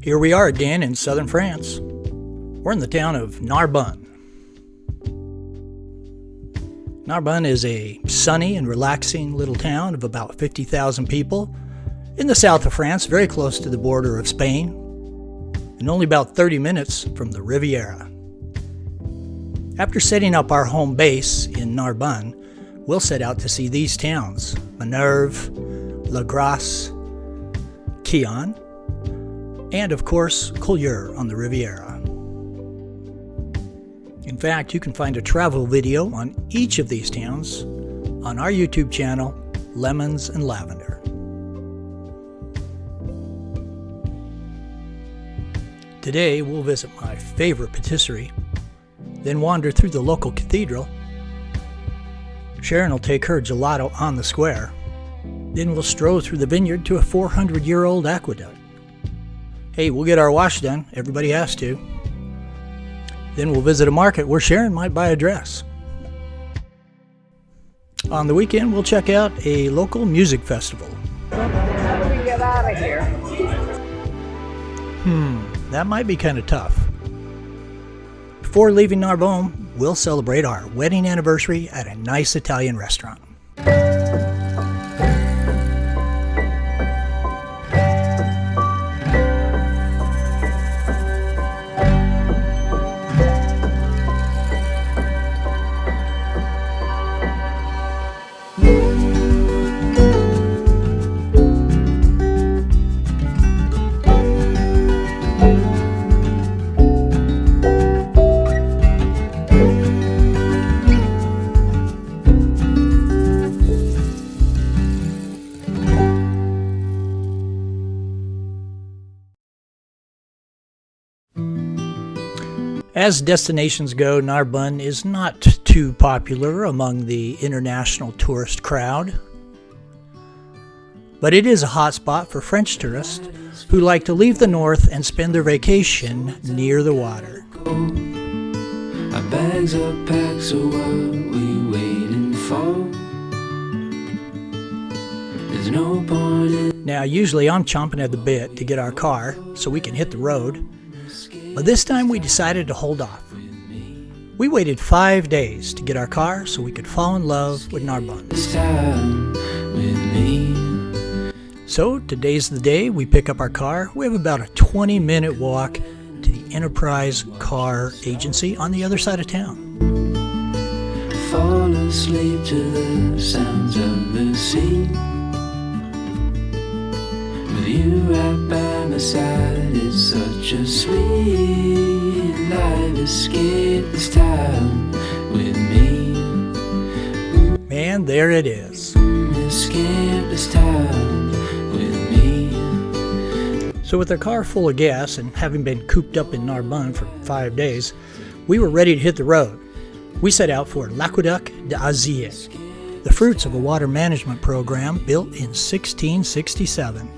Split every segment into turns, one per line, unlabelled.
Here we are again in southern France. We're in the town of Narbonne. Narbonne is a sunny and relaxing little town of about 50,000 people in the south of France, very close to the border of Spain, and only about 30 minutes from the Riviera. After setting up our home base in Narbonne, we'll set out to see these towns: Minerve, La Grasse, Quillan, and of course, Collioure on the Riviera. In fact, you can find a travel video on each of these towns on our YouTube channel, Lemons and Lavender. Today, we'll visit my favorite patisserie, then wander through the local cathedral. Sharon will take her gelato on the square. Then we'll stroll through the vineyard to a 400-year-old aqueduct. Hey, we'll get our wash done. Everybody has to. Then we'll visit a market where Sharon might buy a dress. On the weekend, we'll check out a local music festival.
How do we get out of here?
That might be kind of tough. Before leaving Narbonne, we'll celebrate our wedding anniversary at a nice Italian restaurant. As destinations go, Narbonne is not too popular among the international tourist crowd, but it is a hotspot for French tourists who like to leave the north and spend their vacation near the water.
Our bags are packed, so what we waiting for? There's no point in...
Now, usually I'm chomping at the bit to get our car so we can hit the road. But this time we decided to hold off. We waited 5 days to get our car so we could fall in love with Narbonne. So today's the day we pick up our car. We have about a 20-minute walk to the Enterprise Car Agency on the other side of town.
Fall asleep to the sounds of the sea. With you right by my side, it's such a sweet life. Escape this town with me.
And there it is.
Escape this town with me.
So with our car full of gas and having been cooped up in Narbonne for 5 days, we were ready to hit the road. We set out for l'Aqueduc d'Azier, the fruits of a water management program built in 1667.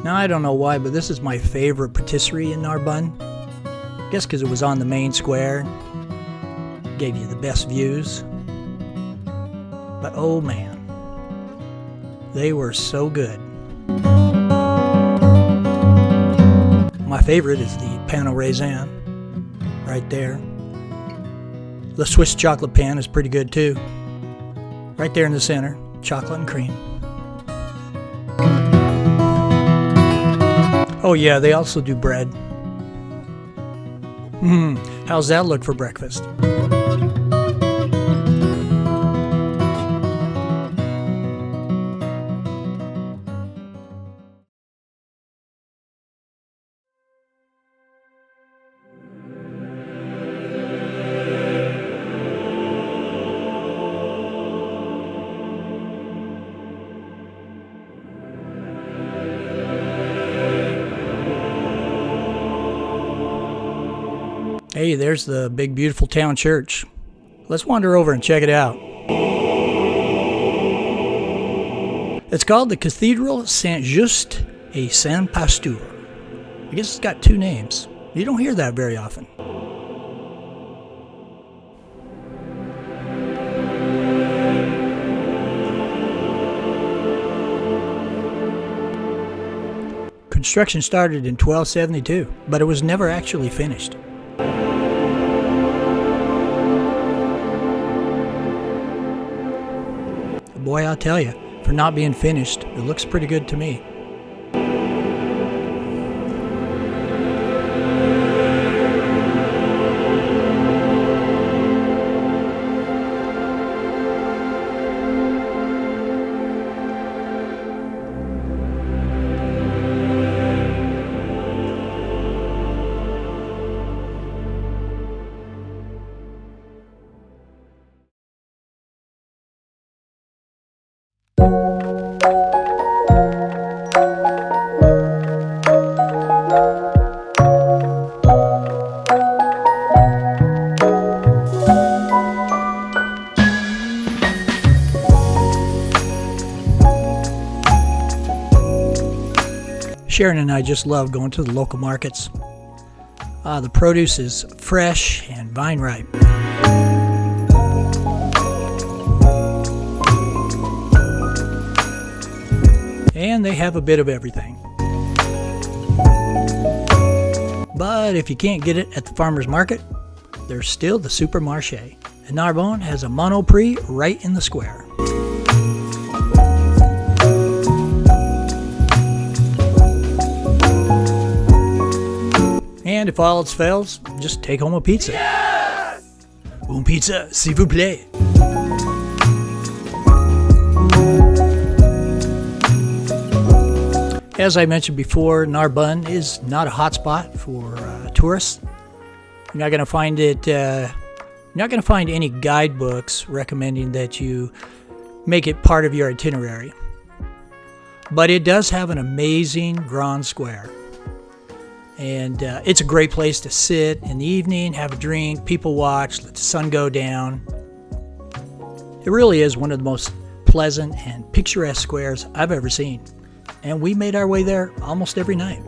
I don't know why, but this is my favorite patisserie in Narbonne. I guess because it was on the main square, gave you the best views. But oh man, they were so good. My favorite is the pain au raisin, right there. The Swiss chocolate pan is pretty good too. Right there in the center, chocolate and cream. Oh yeah, they also do bread. How's that look for breakfast? Hey, there's the big, beautiful town church. Let's wander over and check it out. It's called the Cathedral Saint-Just et Saint-Pasteur. I guess it's got two names. You don't hear that very often. Construction started in 1272, but it was never actually finished. Boy, I'll tell you, for not being finished, it looks pretty good to me. Sharon and I just love going to the local markets. The produce is fresh and vine ripe. And they have a bit of everything. But if you can't get it at the farmer's market, there's still the supermarché. And Narbonne has a Monoprix right in the square. And if all else fails, just take home a pizza. Yes! Une pizza, s'il vous plaît. As I mentioned before, Narbonne is not a hotspot for tourists. You're not going to find it. You're not going to find any guidebooks recommending that you make it part of your itinerary. But it does have an amazing Grand Square. And it's a great place to sit in the evening, have a drink, people watch, let the sun go down. It really is one of the most pleasant and picturesque squares I've ever seen. And we made our way there almost every night.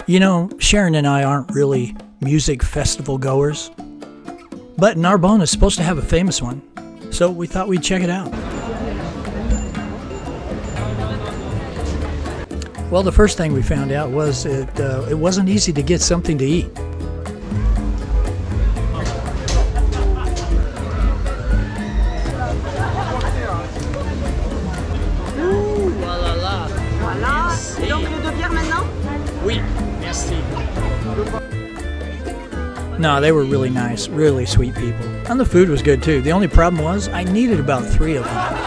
You know, Sharon and I aren't really music festival goers, but Narbonne is supposed to have a famous one, so we thought we'd check it out. Well, the first thing we found out was it wasn't easy to get something to eat.
Voilà. Et donc les 2 bières maintenant?
Oui, merci. No, they were really nice, really sweet people. And the food was good too. The only problem was I needed about 3 of them.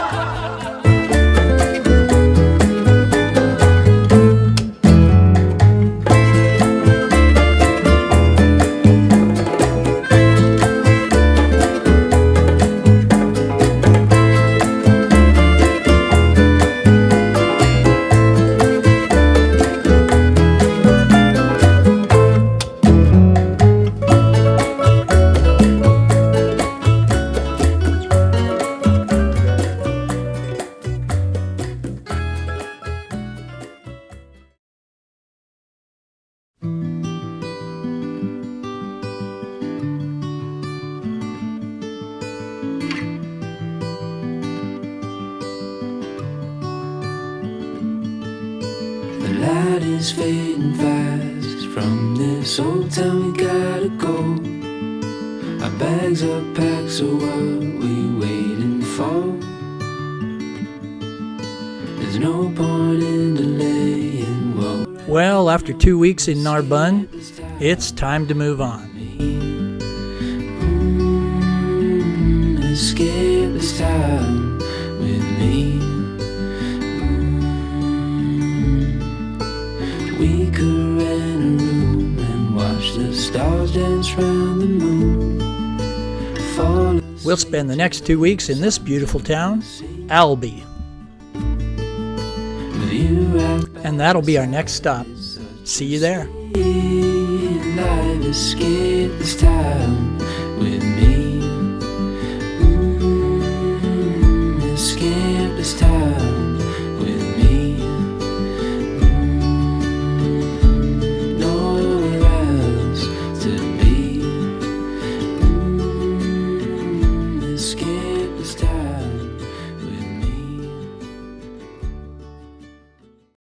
The light is fading fast. From this old town we gotta go. Our bags are packed, so what we waiting for? There's no point in delaying.
Well, after 2 weeks in Narbonne, it's time to move on.
Escape this time with me. We could rent a room and watch the stars dance round the moon.
We'll spend the next 2 weeks in this beautiful town, Albi. And that'll be our next stop. See you there.
Life escape this time with me. Escape this time.